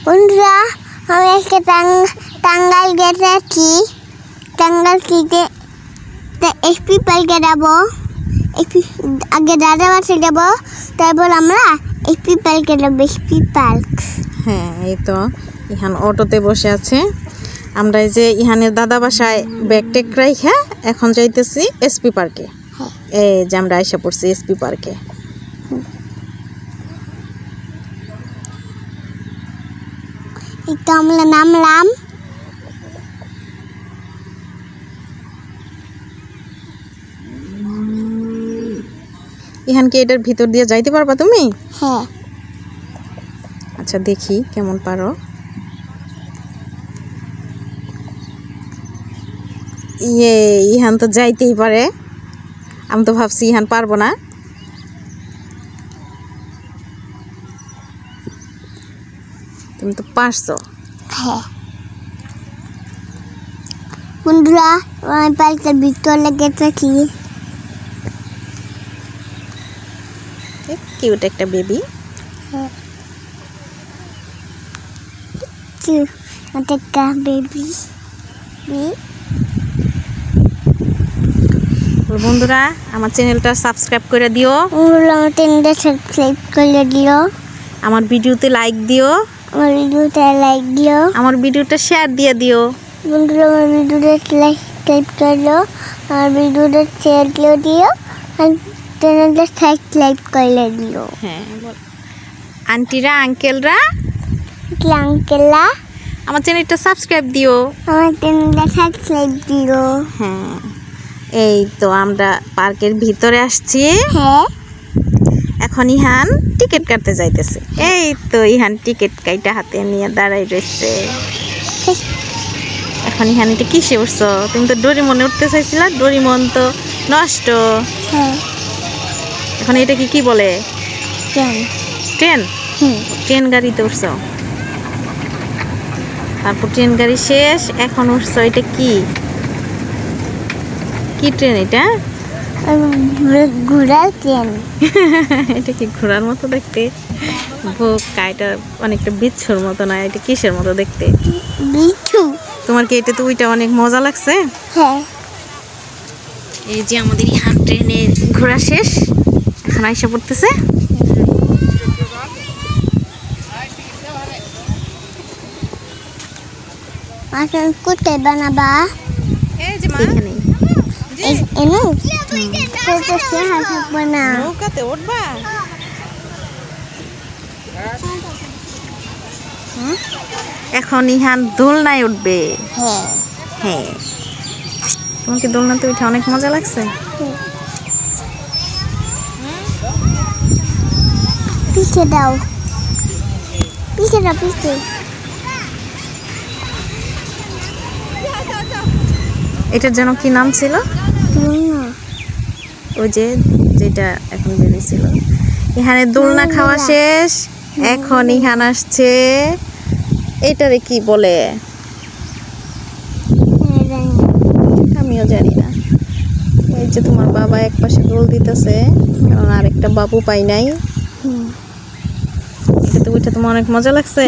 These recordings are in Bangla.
বন্ধুরা আমি আজকে টাঙ্গাইল গেছি। টাঙ্গাইল থেকে এসপি পার্কে যাবো। আগে দাদা বাসে যাবো, তারপর আমরা এসপি পার্কে যাবো। এসপি পার্ক, হ্যাঁ, এই তো ইহান অটোতে বসে আছে। আমরা এই যে ইহানের দাদা বাসায় ব্যাগ টেক রাইখা এখন যাইতেছি এসপি পার্কে। এই যে আমরা আইসা পড়ছি এসপি পার্কে। এই তো আমরা নামলাম। ইহান কি এটার ভিতর দিয়ে যাইতে পারবা তুমি? হ্যাঁ। আচ্ছা, দেখি কেমন পারো। ইহান তো যাইতেই পারে। আমি তো ভাবছি ইহান পারবো না। তুমি তো পারছো। হ্যাঁ বন্ধুরা, আমি পার্কের ভিতরে গেছি। কিউট একটা বেবি। একটা বেবি। বন্ধুরা, আমার চ্যানেলটা সাবস্ক্রাইব করে দিও। আমার চ্যানেলটা সাবস্ক্রাইব করে দিও। আমার ভিডিওতে লাইক দিও। আমার ভিডিওতে লাইক দিও। আমার ভিডিওটা শেয়ার দিয়ে দিও। বন্ধুরা, আমার ভিডিওটা সাবস্ক্রাইব করো। আমার ভিডিওটা শেয়ার করে দিও। আর চ্যানেলটা সাবস্ক্রাইব করে দিও। হ্যাঁ, আন্টিরা আঙ্কেলরা আঙ্কেলরা আমার চ্যানেলটা সাবস্ক্রাইব দিও। আমার চ্যানেলটা সাবস্ক্রাইব দিও। হ্যাঁ, এই তো আমরা পার্কের ভিতরে আসছি। হ্যাঁ, এখন ইহান টিকিট কাটতে যাইতেছে। এই তো ইহান টিকিট কাইটা হাতে নিয়ে দাঁড়াই রয়েছে। এখন ইহান এটা কিসে উঠছো? তুমি তো ডোরিমনে উঠতে চাইছিলা, ডোরিমন তো নষ্ট। হ্যাঁ। এখন এটা কি বলে? ট্রেন। ট্রেন? ট্রেন গাড়িতে উঠছো। তারপর ট্রেন গাড়ি শেষ, এখন উঠছো। এটা কি ট্রেন? এটা ঘোড়ার ট্রেন। এটা কি ঘোড়ার মতো দেখতে? বোকা, এটা অনেকটা বিচ্ছুর মতো না? এটা কিসের মতো দেখতে? বিচ্ছু। তোমার কি এটা তো ওইটা অনেক মজা লাগছে? হ্যাঁ। এই যে আমাদের ইহান ট্রেনে ঘোরা শেষ, এখন আইসা পড়তেছে। এখন কোথায় বানাবা? এই যে মা, এখানেই। নৌকাতে উঠবা? এখন ইহান দোলনায় উঠবে। হ্যাঁ। হ্যাঁ, তোমার কি দোলনাতে উঠে অনেক মজা লাগছে? পিছে দাও, পিছে দাও, পিছে। এটার যেন কি নাম ছিল? ওই যে যেটা এখন বেরিয়েছিল। ইহানের দোলনা খাওয়া শেষ, এখন ইহান আসছে। এটারে কি বলে? আমিও জানি না। এই যে তোমার বাবা এক পাশে দোল দিতেছে, কারণ আরেকটা বাবু পাই নাই। এটাতে উঠে তোমার অনেক মজা লাগছে।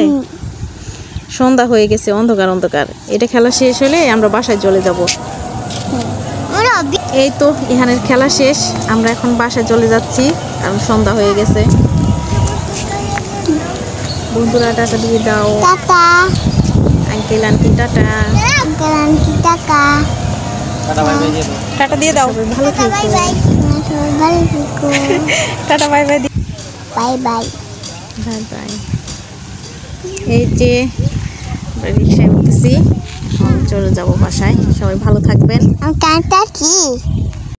সন্ধ্যা হয়ে গেছে, অন্ধকার অন্ধকার। এটা খেলা শেষ হলে আমরা বাসায় চলে যাব। এই তো ইহানের খেলা শেষ, আমরা এখন বাসায় চলে যাচ্ছি, কারণ সন্ধ্যা হয়ে গেছে। বন্ধুরা, টাটা দিয়ে দাও। Tata uncle aunty, tata. Uncle aunty, tata. Tata দিয়ে দাও। ভালো থেকো। ভালো থেকো। Tata, bye bye. Bye bye. Bye bye. এই যে রিক্সায় উঠতেছি, চলে যাবো বাসায়। সবাই ভালো থাকবেন। টাটা কি?